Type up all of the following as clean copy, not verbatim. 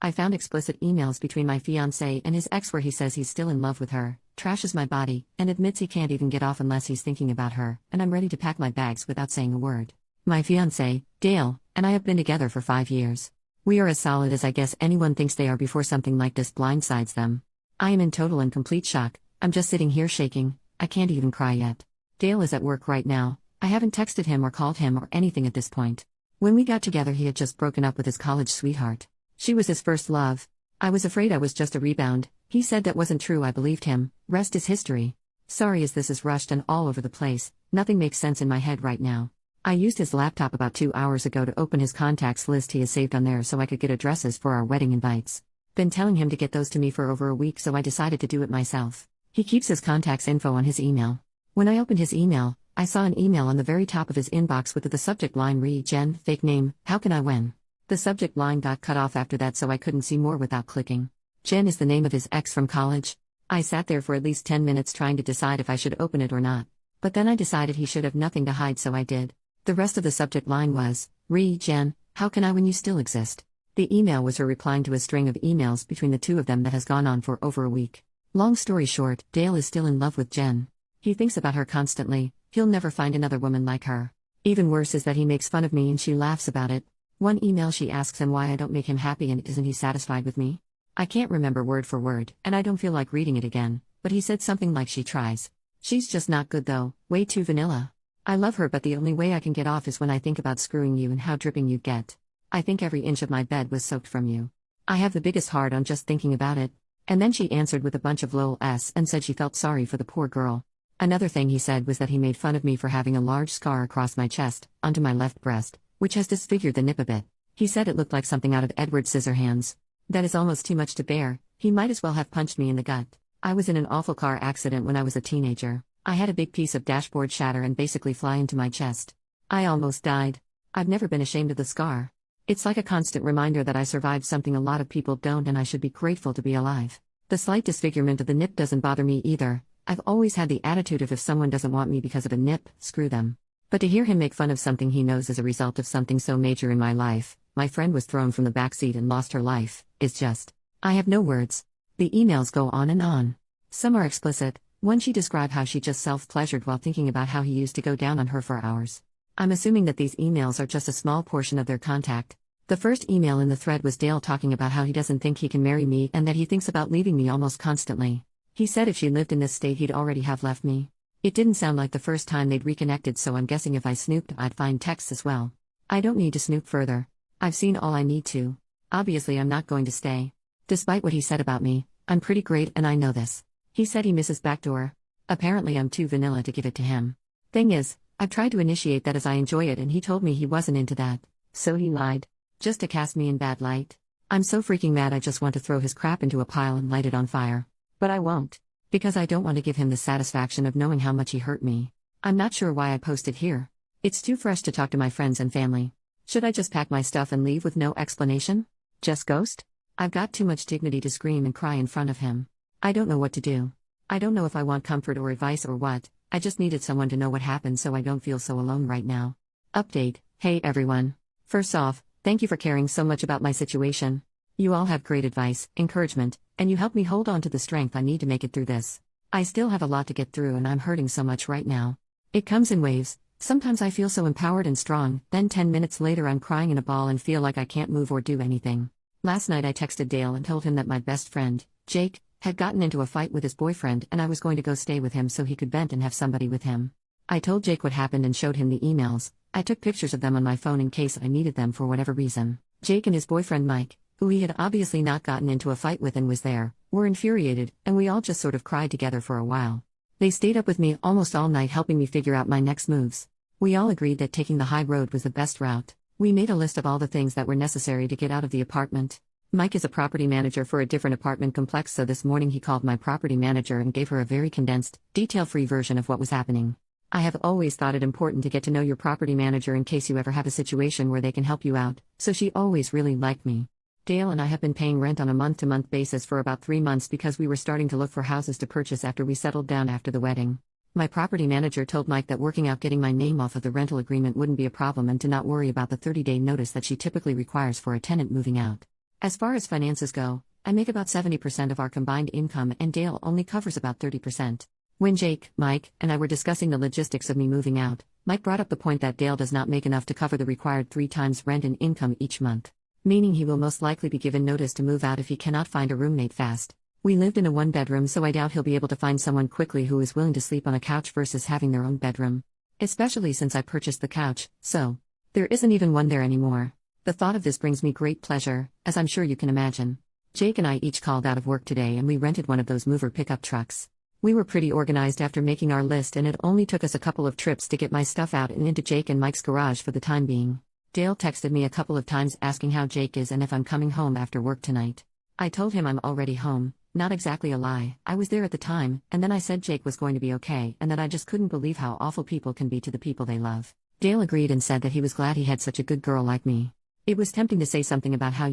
I found explicit emails between my fiancé and his ex where he says he's still in love with her, trashes my body, and admits he can't even get off unless he's thinking about her, and I'm ready to pack my bags without saying a word. My fiancé, Dale, and I have been together for 5 years. We are as solid as I guess anyone thinks they are before something like this blindsides them. I am in total and complete shock. I'm just sitting here shaking. I can't even cry yet. Dale is at work right now. I haven't texted him or called him or anything at this point. When we got together, he had just broken up with his college sweetheart. She was his first love. I was afraid I was just a rebound. He said that wasn't true. I believed him. Rest is history. Sorry as this is rushed and all over the place. Nothing makes sense in my head right now. I used his laptop about 2 hours ago to open his contacts list he has saved on there so I could get addresses for our wedding invites. Been telling him to get those to me for over a week, so I decided to do it myself. He keeps his contacts info on his email. When I opened his email, I saw an email on the very top of his inbox with the subject line Jen, fake name, how can I win? The subject line got cut off after that, so I couldn't see more without clicking. Jen is the name of his ex from college. I sat there for at least 10 minutes trying to decide if I should open it or not. But then I decided he should have nothing to hide, so I did. The rest of the subject line was, Jen, how can I when you still exist? The email was her replying to a string of emails between the two of them that has gone on for over a week. Long story short, Dale is still in love with Jen. He thinks about her constantly. He'll never find another woman like her. Even worse is that he makes fun of me and she laughs about it. One email she asks him why I don't make him happy and isn't he satisfied with me? I can't remember word for word, and I don't feel like reading it again, but he said something like she tries. She's just not good though, way too vanilla. I love her, but the only way I can get off is when I think about screwing you and how dripping you get. I think every inch of my bed was soaked from you. I have the biggest hard on just thinking about it. And then she answered with a bunch of lol-s and said she felt sorry for the poor girl. Another thing he said was that he made fun of me for having a large scar across my chest, onto my left breast, which has disfigured the nip a bit. He said it looked like something out of Edward Scissorhands. That is almost too much to bear. He might as well have punched me in the gut. I was in an awful car accident when I was a teenager. I had a big piece of dashboard shatter and basically fly into my chest. I almost died. I've never been ashamed of the scar. It's like a constant reminder that I survived something a lot of people don't, and I should be grateful to be alive. The slight disfigurement of the nip doesn't bother me either. I've always had the attitude of if someone doesn't want me because of a nip, screw them. But to hear him make fun of something he knows is a result of something so major in my life, my friend was thrown from the backseat and lost her life, is just... I have no words. The emails go on and on. Some are explicit. One she described how she just self-pleasured while thinking about how he used to go down on her for hours. I'm assuming that these emails are just a small portion of their contact. The first email in the thread was Dale talking about how he doesn't think he can marry me and that he thinks about leaving me almost constantly. He said if she lived in this state he'd already have left me. It didn't sound like the first time they'd reconnected, so I'm guessing if I snooped I'd find texts as well. I don't need to snoop further. I've seen all I need to. Obviously I'm not going to stay. Despite what he said about me, I'm pretty great and I know this. He said he misses backdoor. Apparently I'm too vanilla to give it to him. Thing is, I've tried to initiate that as I enjoy it and he told me he wasn't into that. So he lied. Just to cast me in bad light. I'm so freaking mad I just want to throw his crap into a pile and light it on fire. But I won't. Because I don't want to give him the satisfaction of knowing how much he hurt me. I'm not sure why I posted here. It's too fresh to talk to my friends and family. Should I just pack my stuff and leave with no explanation? Just ghost? I've got too much dignity to scream and cry in front of him. I don't know what to do. I don't know if I want comfort or advice or what. I just needed someone to know what happened so I don't feel so alone right now. Update. Hey everyone. First off, thank you for caring so much about my situation. You all have great advice, encouragement, and you help me hold on to the strength I need to make it through this. I still have a lot to get through and I'm hurting so much right now. It comes in waves. Sometimes I feel so empowered and strong, then 10 minutes later I'm crying in a ball and feel like I can't move or do anything. Last night I texted Dale and told him that my best friend, Jake, had gotten into a fight with his boyfriend and I was going to go stay with him so he could vent and have somebody with him. I told Jake what happened and showed him the emails. I took pictures of them on my phone in case I needed them for whatever reason. Jake and his boyfriend Mike, who he had obviously not gotten into a fight with and was there, were infuriated, and we all just sort of cried together for a while. They stayed up with me almost all night helping me figure out my next moves. We all agreed that taking the high road was the best route. We made a list of all the things that were necessary to get out of the apartment. Mike is a property manager for a different apartment complex, so this morning he called my property manager and gave her a very condensed, detail-free version of what was happening. I have always thought it important to get to know your property manager in case you ever have a situation where they can help you out, so she always really liked me. Dale and I have been paying rent on a month-to-month basis for about 3 months because we were starting to look for houses to purchase after we settled down after the wedding. My property manager told Mike that working out getting my name off of the rental agreement wouldn't be a problem and to not worry about the 30-day notice that she typically requires for a tenant moving out. As far as finances go, I make about 70% of our combined income and Dale only covers about 30%. When Jake, Mike, and I were discussing the logistics of me moving out, Mike brought up the point that Dale does not make enough to cover the required 3 times rent and income each month. Meaning he will most likely be given notice to move out if he cannot find a roommate fast. We lived in a 1-bedroom, so I doubt he'll be able to find someone quickly who is willing to sleep on a couch versus having their own bedroom. Especially since I purchased the couch, so there isn't even one there anymore. The thought of this brings me great pleasure, as I'm sure you can imagine. Jake and I each called out of work today and we rented one of those mover pickup trucks. We were pretty organized after making our list, and it only took us a couple of trips to get my stuff out and into Jake and Mike's garage for the time being. Dale texted me a couple of times asking how Jake is and if I'm coming home after work tonight. I told him I'm already home, not exactly a lie, I was there at the time, and then I said Jake was going to be okay and that I just couldn't believe how awful people can be to the people they love. Dale agreed and said that he was glad he had such a good girl like me. It was tempting to say something about how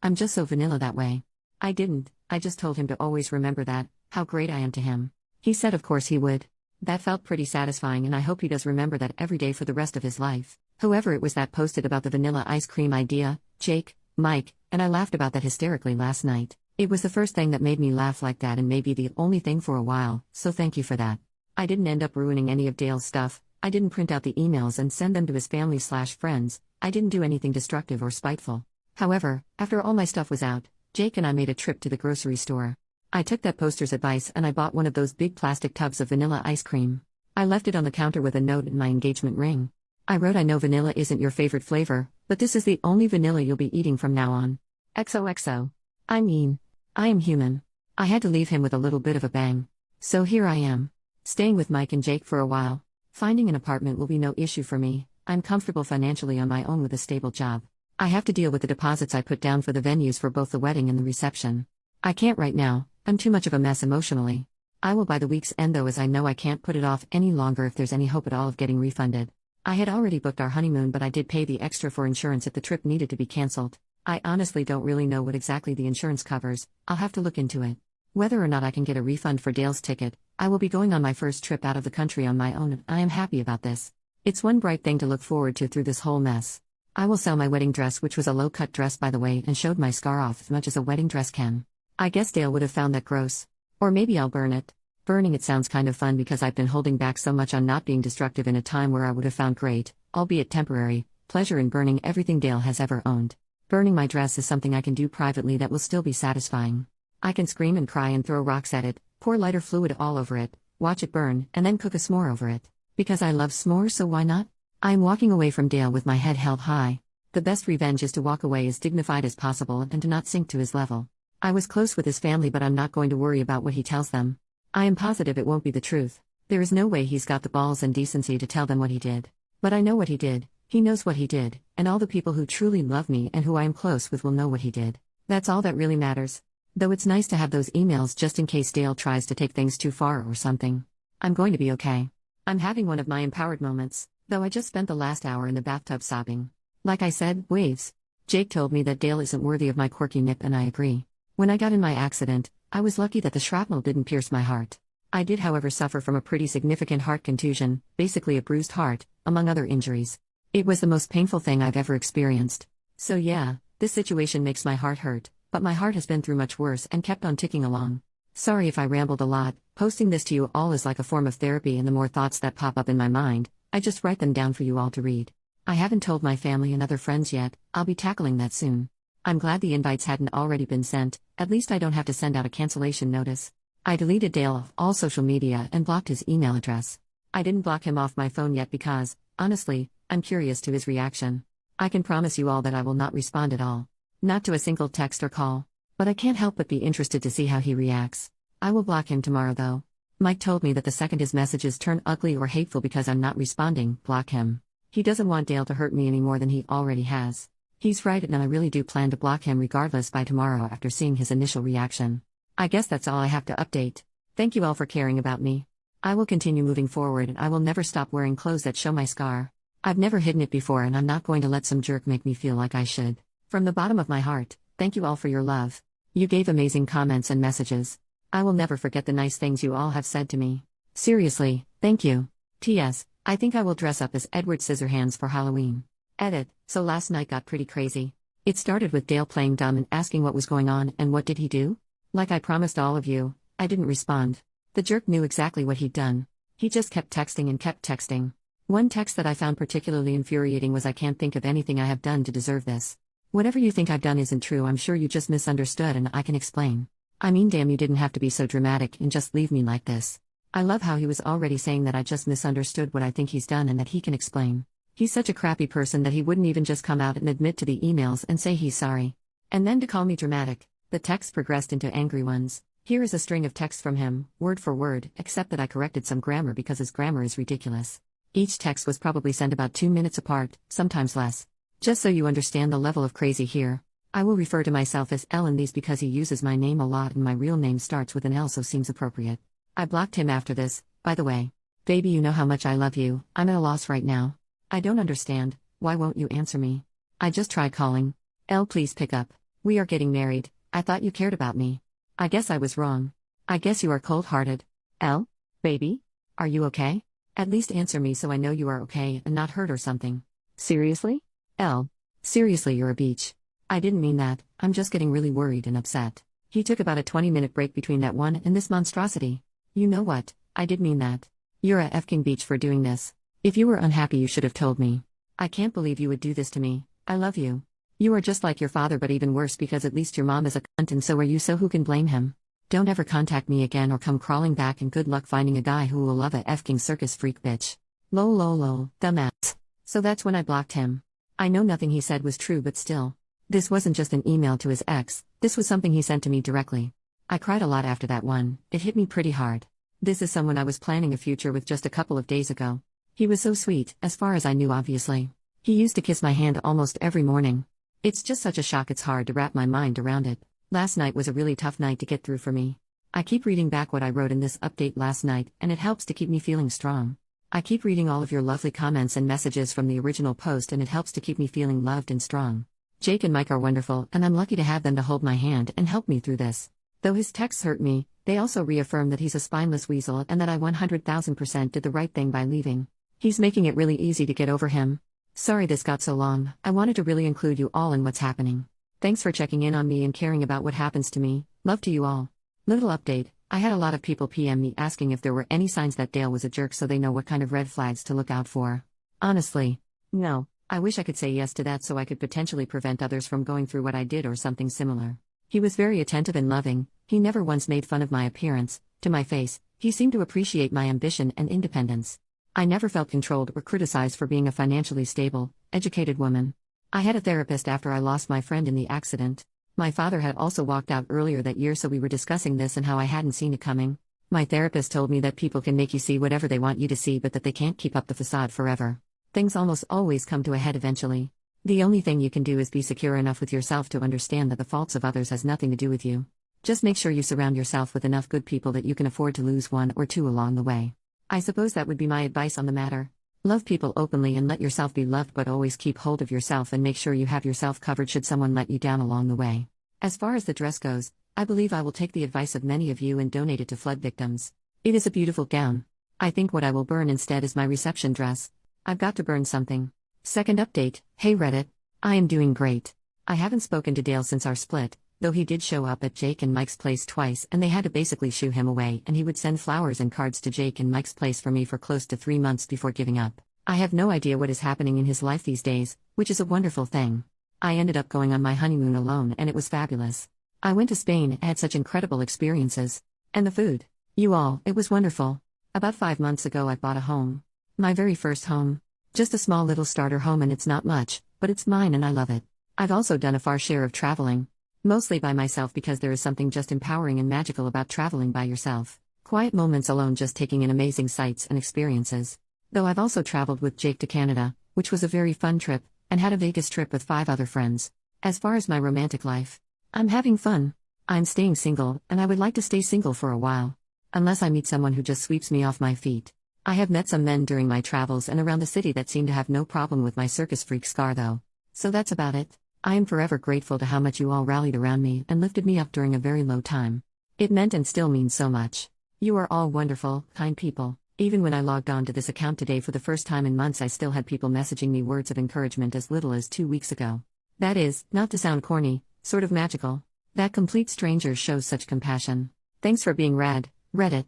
I'm just so vanilla that way. I didn't, I just told him to always remember that, how great I am to him. He said of course he would. That felt pretty satisfying, and I hope he does remember that every day for the rest of his life. Whoever it was that posted about the vanilla ice cream idea, Jake, Mike, and I laughed about that hysterically last night. It was the first thing that made me laugh like that and maybe the only thing for a while, so thank you for that. I didn't end up ruining any of Dale's stuff. I didn't print out the emails and send them to his family/friends. I didn't do anything destructive or spiteful. However, after all my stuff was out, Jake and I made a trip to the grocery store. I took that poster's advice and I bought one of those big plastic tubs of vanilla ice cream. I left it on the counter with a note and my engagement ring. I wrote, I know vanilla isn't your favorite flavor, but this is the only vanilla you'll be eating from now on. XOXO. I mean, I am human. I had to leave him with a little bit of a bang. So here I am. Staying with Mike and Jake for a while. Finding an apartment will be no issue for me. I'm comfortable financially on my own with a stable job. I have to deal with the deposits I put down for the venues for both the wedding and the reception. I can't right now, I'm too much of a mess emotionally. I will by the week's end though, as I know I can't put it off any longer if there's any hope at all of getting refunded. I had already booked our honeymoon, but I did pay the extra for insurance if the trip needed to be cancelled. I honestly don't really know what exactly the insurance covers. I'll have to look into it. Whether or not I can get a refund for Dale's ticket, I will be going on my first trip out of the country on my own and I am happy about this. It's one bright thing to look forward to through this whole mess. I will sell my wedding dress, which was a low-cut dress by the way, and showed my scar off as much as a wedding dress can. I guess Dale would have found that gross. Or maybe I'll burn it. Burning it sounds kind of fun because I've been holding back so much on not being destructive in a time where I would have found great, albeit temporary, pleasure in burning everything Dale has ever owned. Burning my dress is something I can do privately that will still be satisfying. I can scream and cry and throw rocks at it, pour lighter fluid all over it, watch it burn, and then cook a s'more over it. Because I love s'mores, so why not? I am walking away from Dale with my head held high. The best revenge is to walk away as dignified as possible and to not sink to his level. I was close with his family, but I'm not going to worry about what he tells them. I am positive it won't be the truth. There is no way he's got the balls and decency to tell them what he did. But I know what he did, he knows what he did, and all the people who truly love me and who I am close with will know what he did. That's all that really matters. Though it's nice to have those emails just in case Dale tries to take things too far or something. I'm going to be okay. I'm having one of my empowered moments, though I just spent the last hour in the bathtub sobbing. Like I said, waves. Jake told me that Dale isn't worthy of my quirky nip, and I agree. When I got in my accident, I was lucky that the shrapnel didn't pierce my heart. I did, however, suffer from a pretty significant heart contusion, basically a bruised heart, among other injuries. It was the most painful thing I've ever experienced. So yeah, this situation makes my heart hurt, but my heart has been through much worse and kept on ticking along. Sorry if I rambled a lot. Posting this to you all is like a form of therapy, and the more thoughts that pop up in my mind, I just write them down for you all to read. I haven't told my family and other friends yet. I'll be tackling that soon. I'm glad the invites hadn't already been sent, at least I don't have to send out a cancellation notice. I deleted Dale off all social media and blocked his email address. I didn't block him off my phone yet because, honestly, I'm curious to his reaction. I can promise you all that I will not respond at all. Not to a single text or call. But I can't help but be interested to see how he reacts. I will block him tomorrow though. Mike told me that the second his messages turn ugly or hateful because I'm not responding, block him. He doesn't want Dale to hurt me any more than he already has. He's right, and I really do plan to block him regardless by tomorrow after seeing his initial reaction. I guess that's all I have to update. Thank you all for caring about me. I will continue moving forward, and I will never stop wearing clothes that show my scar. I've never hidden it before, and I'm not going to let some jerk make me feel like I should. From the bottom of my heart, thank you all for your love. You gave amazing comments and messages. I will never forget the nice things you all have said to me. Seriously, thank you. P.S. I think I will dress up as Edward Scissorhands for Halloween. Edit. So last night got pretty crazy. It started with Dale playing dumb and asking what was going on, and what did he do? Like I promised all of you, I didn't respond. The jerk knew exactly what he'd done. He just kept texting and kept texting. One text that I found particularly infuriating was, "I can't think of anything I have done to deserve this. Whatever you think I've done isn't true. I'm sure you just misunderstood and I can explain. I mean, damn, you didn't have to be so dramatic and just leave me like this." I love how he was already saying that I just misunderstood what I think he's done and that he can explain. He's such a crappy person that he wouldn't even just come out and admit to the emails and say he's sorry. And then to call me dramatic. The texts progressed into angry ones. Here is a string of texts from him, word for word, except that I corrected some grammar because his grammar is ridiculous. Each text was probably sent about 2 minutes apart, sometimes less. Just so you understand the level of crazy here, I will refer to myself as L in these because he uses my name a lot and my real name starts with an L, so seems appropriate. I blocked him after this, by the way. Baby, you know how much I love you. I'm at a loss right now. I don't understand. Why won't you answer me? I just tried calling. L, please pick up. We are getting married. I thought you cared about me. I guess I was wrong. I guess you are cold-hearted. L? Baby? Are you okay? At least answer me so I know you are okay and not hurt or something. Seriously? L. Seriously, you're a beach. I didn't mean that. I'm just getting really worried and upset. He took about a 20-minute break between that one and this monstrosity. You know what? I did mean that. You're a effing beach for doing this. If you were unhappy, you should have told me. I can't believe you would do this to me. I love you. You are just like your father, but even worse because at least your mom is a cunt and so are you, so who can blame him? Don't ever contact me again or come crawling back, and good luck finding a guy who will love a effing circus freak bitch. Lol lol lol, dumbass. So that's when I blocked him. I know nothing he said was true, but still. This wasn't just an email to his ex, this was something he sent to me directly. I cried a lot after that one. It hit me pretty hard. This is someone I was planning a future with just a couple of days ago. He was so sweet, as far as I knew, obviously. He used to kiss my hand almost every morning. It's just such a shock, it's hard to wrap my mind around it. Last night was a really tough night to get through for me. I keep reading back what I wrote in this update last night, and it helps to keep me feeling strong. I keep reading all of your lovely comments and messages from the original post, and it helps to keep me feeling loved and strong. Jake and Mike are wonderful, and I'm lucky to have them to hold my hand and help me through this. Though his texts hurt me, they also reaffirm that he's a spineless weasel and that I 100,000% did the right thing by leaving. He's making it really easy to get over him. Sorry this got so long. I wanted to really include you all in what's happening. Thanks for checking in on me and caring about what happens to me. Love to you all. Little update. I had a lot of people PM me asking if there were any signs that Dale was a jerk so they know what kind of red flags to look out for. Honestly, no. I wish I could say yes to that so I could potentially prevent others from going through what I did or something similar. He was very attentive and loving. He never once made fun of my appearance. To my face, he seemed to appreciate my ambition and independence. I never felt controlled or criticized for being a financially stable, educated woman. I had a therapist after I lost my friend in the accident. My father had also walked out earlier that year, so we were discussing this and how I hadn't seen it coming. My therapist told me that people can make you see whatever they want you to see, but that they can't keep up the facade forever. Things almost always come to a head eventually. The only thing you can do is be secure enough with yourself to understand that the faults of others has nothing to do with you. Just make sure you surround yourself with enough good people that you can afford to lose one or two along the way. I suppose that would be my advice on the matter. Love people openly and let yourself be loved, but always keep hold of yourself and make sure you have yourself covered should someone let you down along the way. As far as the dress goes, I believe I will take the advice of many of you and donate it to flood victims. It is a beautiful gown. I think what I will burn instead is my reception dress. I've got to burn something. Second update. Hey Reddit. I am doing great. I haven't spoken to Dale since our split, though he did show up at Jake and Mike's place twice and they had to basically shoo him away, and he would send flowers and cards to Jake and Mike's place for me for close to 3 months before giving up. I have no idea what is happening in his life these days, which is a wonderful thing. I ended up going on my honeymoon alone and it was fabulous. I went to Spain and had such incredible experiences. And the food. You all, it was wonderful. About 5 months ago I bought a home. My very first home. Just a small little starter home, and it's not much, but it's mine and I love it. I've also done a fair share of traveling. Mostly by myself because there is something just empowering and magical about traveling by yourself. Quiet moments alone, just taking in amazing sights and experiences. Though I've also traveled with Jake to Canada, which was a very fun trip, and had a Vegas trip with 5 other friends. As far as my romantic life, I'm having fun. I'm staying single, and I would like to stay single for a while. Unless I meet someone who just sweeps me off my feet. I have met some men during my travels and around the city that seem to have no problem with my circus freak scar though. So that's about it. I am forever grateful to how much you all rallied around me and lifted me up during a very low time. It meant and still means so much. You are all wonderful, kind people. Even when I logged on to this account today for the first time in months, I still had people messaging me words of encouragement as little as 2 weeks ago. That is, not to sound corny, sort of magical. That complete stranger shows such compassion. Thanks for being rad, Reddit.